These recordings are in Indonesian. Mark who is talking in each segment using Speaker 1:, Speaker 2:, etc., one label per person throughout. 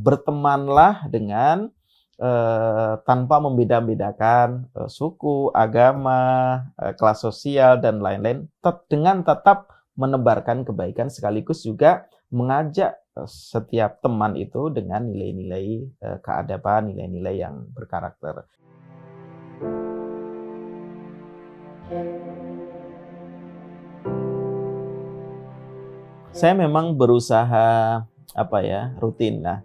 Speaker 1: bertemanlah dengan tanpa membeda-bedakan suku, agama, kelas sosial dan lain-lain, dengan tetap menebarkan kebaikan sekaligus juga mengajak setiap teman itu dengan nilai-nilai keadaban, nilai-nilai yang berkarakter. Saya memang berusaha rutin lah,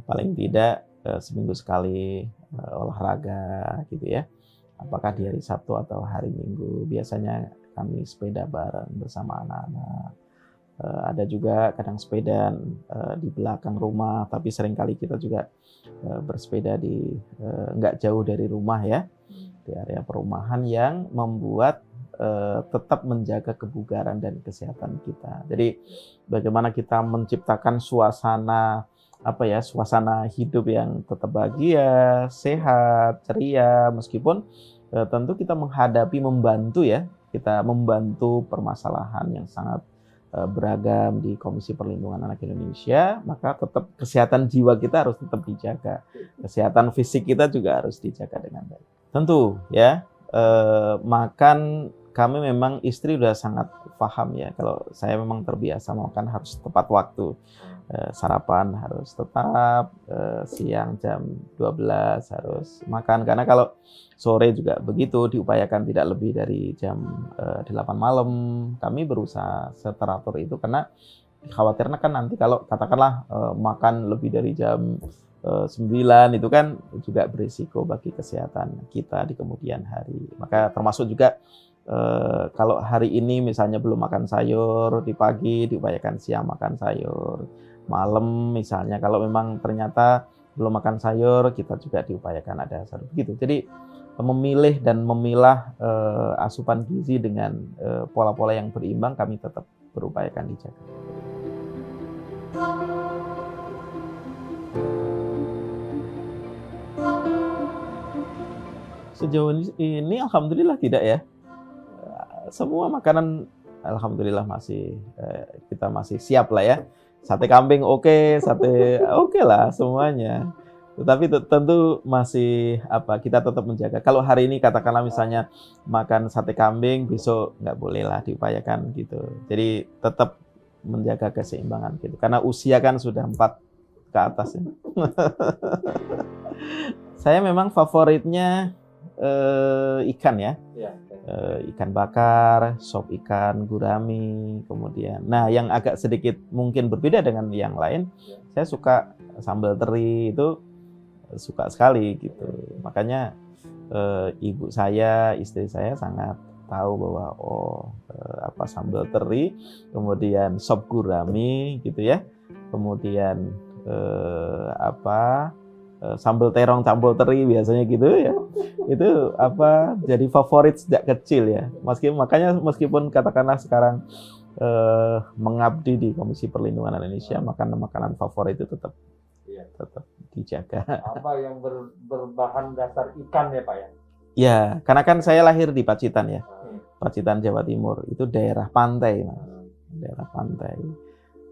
Speaker 1: paling tidak seminggu sekali olahraga gitu ya. Apakah di hari Sabtu atau hari Minggu, biasanya kami sepeda bareng bersama anak-anak. Ada juga kadang sepeda di belakang rumah, tapi seringkali kita juga bersepeda di nggak jauh dari rumah ya, di area perumahan yang membuat tetap menjaga kebugaran dan kesehatan kita. Jadi bagaimana kita menciptakan suasana hidup yang tetap bahagia, sehat, ceria, meskipun tentu kita membantu permasalahan yang sangat beragam di Komisi Perlindungan Anak Indonesia, maka tetap kesehatan jiwa kita harus tetap dijaga. Kesehatan fisik kita juga harus dijaga dengan baik. Tentu ya, makan, kami memang istri udah sangat paham ya, kalau saya memang terbiasa makan harus tepat waktu. Sarapan harus tetap, siang jam 12 harus makan, karena kalau sore juga begitu, diupayakan tidak lebih dari jam 8 malam. Kami berusaha seteratur itu karena khawatirnya kan nanti kalau katakanlah makan lebih dari jam 9 itu kan juga berisiko bagi kesehatan kita di kemudian hari. Maka termasuk juga kalau hari ini misalnya belum makan sayur di pagi, diupayakan siang makan sayur. Malam misalnya kalau memang ternyata belum makan sayur, kita juga diupayakan ada sayur begitu. Jadi memilih dan memilah asupan gizi dengan pola-pola yang berimbang kami tetap berupayakan dijaga. Sejauh ini alhamdulillah tidak ya. Semua makanan alhamdulillah kita masih siap lah ya. Sate kambing oke, sate oke lah semuanya. Tetapi tentu masih kita tetap menjaga. Kalau hari ini katakanlah misalnya makan sate kambing, besok nggak boleh lah, diupayakan gitu. Jadi tetap menjaga keseimbangan gitu. Karena usia kan sudah 4 ke atas ya. Saya memang favoritnya ikan ya. Ikan bakar, sop ikan gurami, kemudian. Nah, yang agak sedikit mungkin berbeda dengan yang lain, saya suka sambal teri, itu suka sekali gitu. Makanya ibu saya, istri saya sangat tahu bahwa sambal teri, kemudian sop gurami gitu ya. Kemudian sambal terong campur teri biasanya gitu ya. Itu jadi favorit sejak kecil ya. Meskipun katakanlah sekarang mengabdi di Komisi Perlindungan Indonesia, makanan favorit itu tetap dijaga.
Speaker 2: Apa yang berbahan dasar ikan ya Pak ya?
Speaker 1: Ya, karena kan saya lahir di Pacitan ya. Pacitan, Jawa Timur. Itu daerah pantai, Mas. Daerah pantai.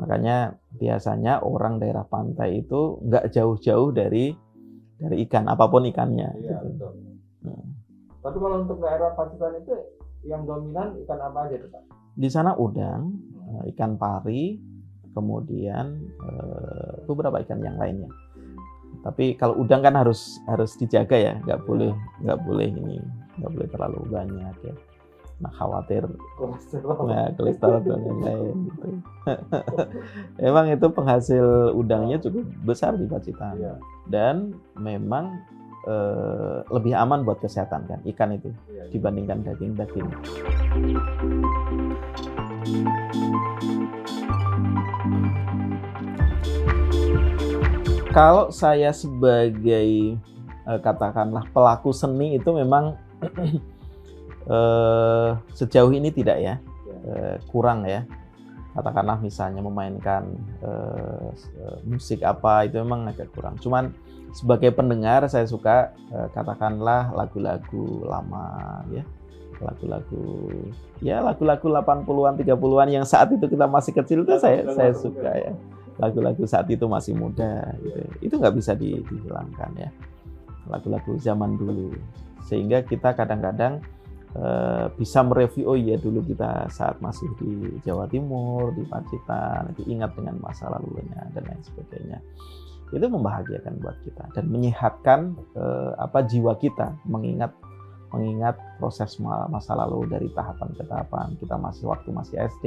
Speaker 1: Makanya biasanya orang daerah pantai itu nggak jauh-jauh dari ikan, apapun ikannya.
Speaker 2: Iya, gitu. Betul. Tapi kalau untuk daerah Pacitan itu yang dominan ikan apa aja Pak?
Speaker 1: Di sana udang, ikan pari, kemudian beberapa ikan yang lainnya. Tapi kalau udang kan harus dijaga ya, nggak boleh terlalu banyak ya. Nah, khawatir kolesterol dan lain-lain gitu. Emang itu penghasil udangnya cukup besar di Pacitan. Dan memang lebih aman buat kesehatan kan ikan itu dibandingkan daging-daging. Kalau saya sebagai katakanlah pelaku seni itu memang sejauh ini tidak ya, kurang ya. Katakanlah misalnya memainkan musik apa, itu memang agak kurang. Cuman sebagai pendengar saya suka katakanlah lagu-lagu lama ya. Lagu-lagu 80-an, 30-an yang saat itu kita masih kecil itu saya suka ya. lagu-lagu saat itu masih muda gitu. Itu nggak bisa dihilangkan ya, lagu-lagu zaman dulu, sehingga kita kadang-kadang bisa mereview, oh iya dulu kita saat masih di Jawa Timur, di Pacitan, itu ingat dengan masa lalunya dan lain sebagainya. Itu membahagiakan buat kita dan menyehatkan jiwa kita, mengingat proses masa lalu dari tahapan ke tahapan. Kita waktu masih SD,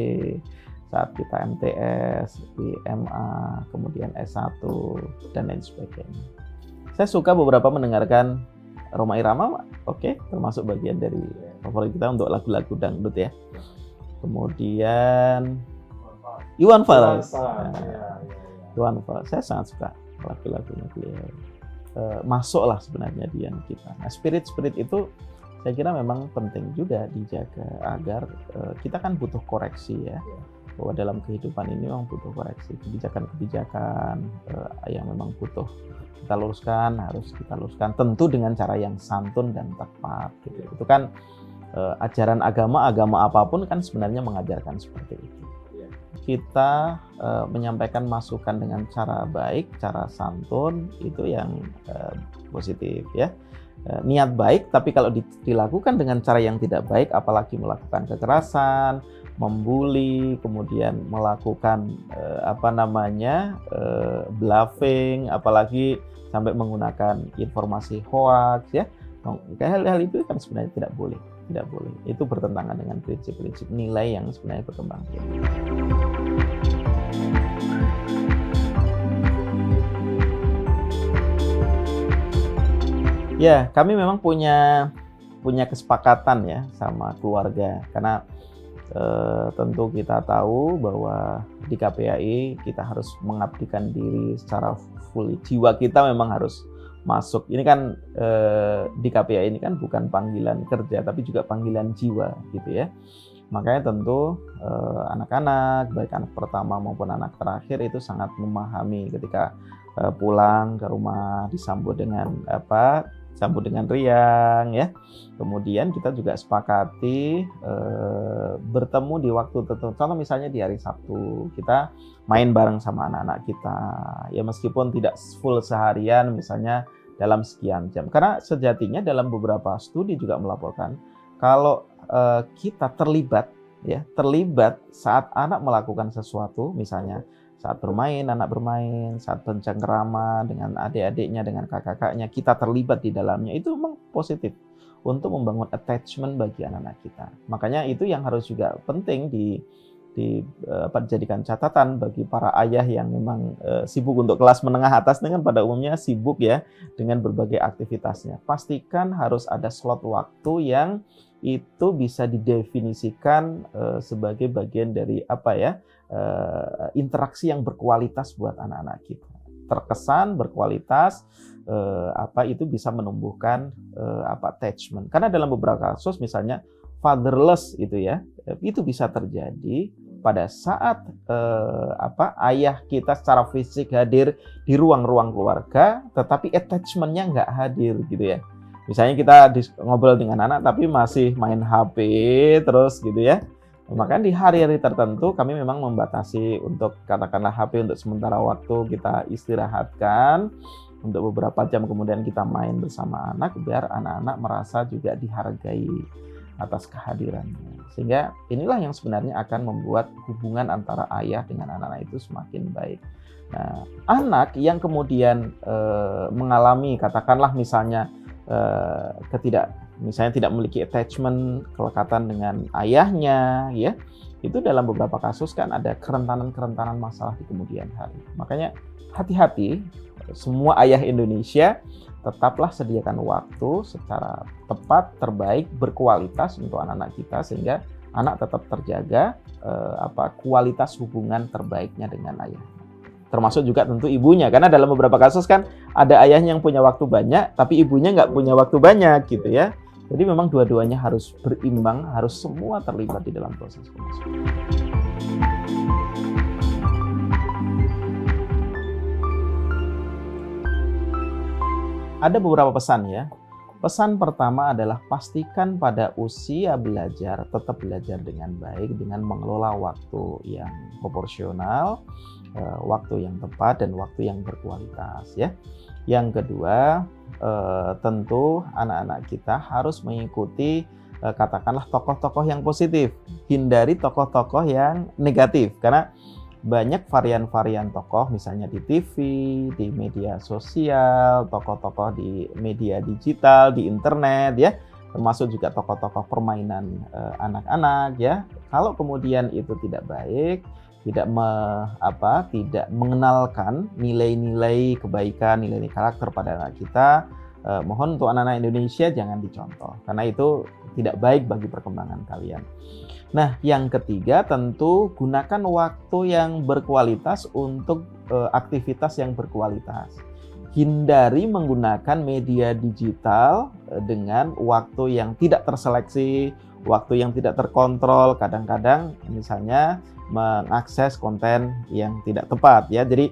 Speaker 1: saat kita MTS, di MA, kemudian S1 dan lain sebagainya. Saya suka beberapa mendengarkan Rhoma Irama, oke, termasuk bagian dari favorit kita untuk lagu-lagu dangdut ya. Kemudian Iwan Fals. Iwan Fals, saya sangat suka lagu-lagunya beliau. Masuklah sebenarnya di yang kita. Nah, spirit itu saya kira memang penting juga dijaga agar kita kan butuh koreksi ya. Bahwa dalam kehidupan ini memang butuh koreksi, kebijakan-kebijakan yang memang butuh kita luruskan, harus kita luruskan tentu dengan cara yang santun dan tepat gitu. Itu kan ajaran agama apapun kan sebenarnya mengajarkan seperti itu. Kita menyampaikan masukan dengan cara baik, cara santun, itu yang positif ya. Niat baik, tapi kalau dilakukan dengan cara yang tidak baik, apalagi melakukan kekerasan, membuli, kemudian melakukan bluffing, apalagi sampai menggunakan informasi hoax ya. Hal-hal itu kan sebenarnya tidak boleh. Itu bertentangan dengan prinsip-prinsip nilai yang sebenarnya berkembang. Ya, kami memang punya kesepakatan ya sama keluarga, karena tentu kita tahu bahwa di KPAI kita harus mengabdikan diri secara full. Jiwa kita memang harus masuk. Ini kan di KPAI ini kan bukan panggilan kerja, tapi juga panggilan jiwa gitu ya. Makanya tentu anak-anak, baik anak pertama maupun anak terakhir itu sangat memahami ketika pulang ke rumah disambut dengan riang ya. Kemudian kita juga sepakati bertemu di waktu tertentu. Kalau misalnya di hari Sabtu kita main bareng sama anak-anak kita. Ya meskipun tidak full seharian, misalnya dalam sekian jam. Karena sejatinya dalam beberapa studi juga melaporkan kalau kita terlibat saat anak melakukan sesuatu, misalnya saat anak bermain, saat bercengkrama dengan adik-adiknya, dengan kakak-kakaknya, kita terlibat di dalamnya, itu memang positif untuk membangun attachment bagi anak-anak kita. Makanya itu yang harus juga penting dijadikan catatan bagi para ayah yang memang sibuk untuk kelas menengah atas, dengan pada umumnya sibuk ya dengan berbagai aktivitasnya. Pastikan harus ada slot waktu yang itu bisa didefinisikan sebagai bagian dari interaksi yang berkualitas buat anak-anak kita. Terkesan berkualitas, itu bisa menumbuhkan attachment. Karena dalam beberapa kasus misalnya fatherless itu bisa terjadi pada saat ayah kita secara fisik hadir di ruang-ruang keluarga, tetapi attachment-nya nggak hadir gitu ya. Misalnya kita ngobrol dengan anak tapi masih main HP terus gitu ya. Makanya di hari-hari tertentu kami memang membatasi untuk katakanlah HP untuk sementara waktu kita istirahatkan untuk beberapa jam, kemudian kita main bersama anak biar anak-anak merasa juga dihargai atas kehadirannya. Sehingga inilah yang sebenarnya akan membuat hubungan antara ayah dengan anak-anak itu semakin baik. Nah, anak yang kemudian mengalami katakanlah misalnya tidak memiliki attachment, kelekatan dengan ayahnya ya, itu dalam beberapa kasus kan ada kerentanan masalah di kemudian hari. Makanya hati-hati, semua ayah Indonesia tetaplah sediakan waktu secara tepat, terbaik, berkualitas untuk anak-anak kita, sehingga anak tetap terjaga kualitas hubungan terbaiknya dengan ayah. Termasuk juga tentu ibunya, karena dalam beberapa kasus kan ada ayahnya yang punya waktu banyak, tapi ibunya nggak punya waktu banyak gitu ya. Jadi memang dua-duanya harus berimbang, harus semua terlibat di dalam proses pengasuhan. Ada beberapa pesan ya. Pesan pertama adalah pastikan pada usia belajar, tetap belajar dengan baik, dengan mengelola waktu yang proporsional, waktu yang tepat dan waktu yang berkualitas ya. Yang kedua, tentu anak-anak kita harus mengikuti katakanlah tokoh-tokoh yang positif, hindari tokoh-tokoh yang negatif karena banyak varian-varian tokoh misalnya di TV, di media sosial, tokoh-tokoh di media digital, di internet ya, termasuk juga tokoh-tokoh permainan anak-anak ya. Kalau kemudian itu tidak baik, tidak mengenalkan nilai-nilai kebaikan, nilai-nilai karakter pada anak kita, mohon untuk anak-anak Indonesia jangan dicontoh karena itu tidak baik bagi perkembangan kalian. Nah, yang ketiga tentu gunakan waktu yang berkualitas untuk aktivitas yang berkualitas. Hindari menggunakan media digital dengan waktu yang tidak terseleksi, waktu yang tidak terkontrol, kadang-kadang misalnya mengakses konten yang tidak tepat ya. Jadi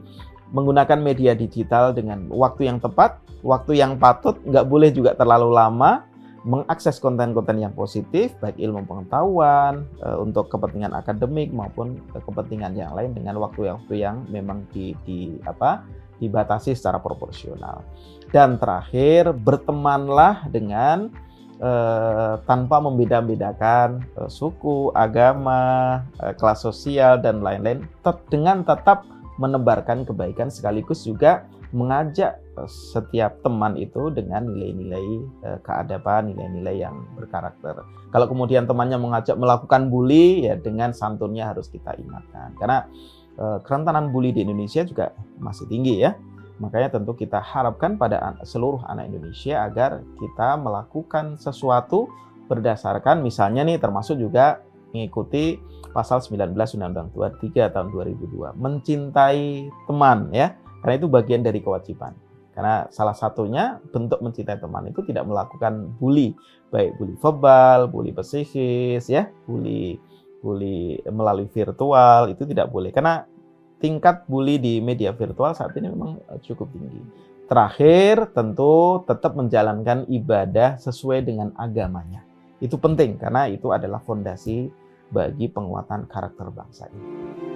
Speaker 1: menggunakan media digital dengan waktu yang tepat, waktu yang patut, nggak boleh juga terlalu lama, mengakses konten-konten yang positif, baik ilmu pengetahuan, untuk kepentingan akademik maupun kepentingan yang lain dengan waktu-waktu yang memang dibatasi secara proporsional. Dan terakhir, bertemanlah dengan tanpa membeda-bedakan suku, agama, kelas sosial, dan lain-lain, dengan tetap menebarkan kebaikan sekaligus juga mengajak setiap teman itu dengan nilai-nilai keadaban, nilai-nilai yang berkarakter. Kalau kemudian temannya mengajak melakukan bully, ya dengan santunnya harus kita ingatkan. Karena kerentanan bully di Indonesia juga masih tinggi ya. Makanya tentu kita harapkan pada seluruh anak Indonesia agar kita melakukan sesuatu berdasarkan misalnya nih termasuk juga mengikuti pasal 19 Undang-Undang 23 tahun 2002, mencintai teman ya. Karena itu bagian dari kewajiban. Karena salah satunya bentuk mencintai teman itu tidak melakukan bully, baik bully verbal, bully psikis, ya, bully melalui virtual itu tidak boleh. Karena tingkat bully di media virtual saat ini memang cukup tinggi. Terakhir, tentu tetap menjalankan ibadah sesuai dengan agamanya. Itu penting karena itu adalah fondasi bagi penguatan karakter bangsa ini.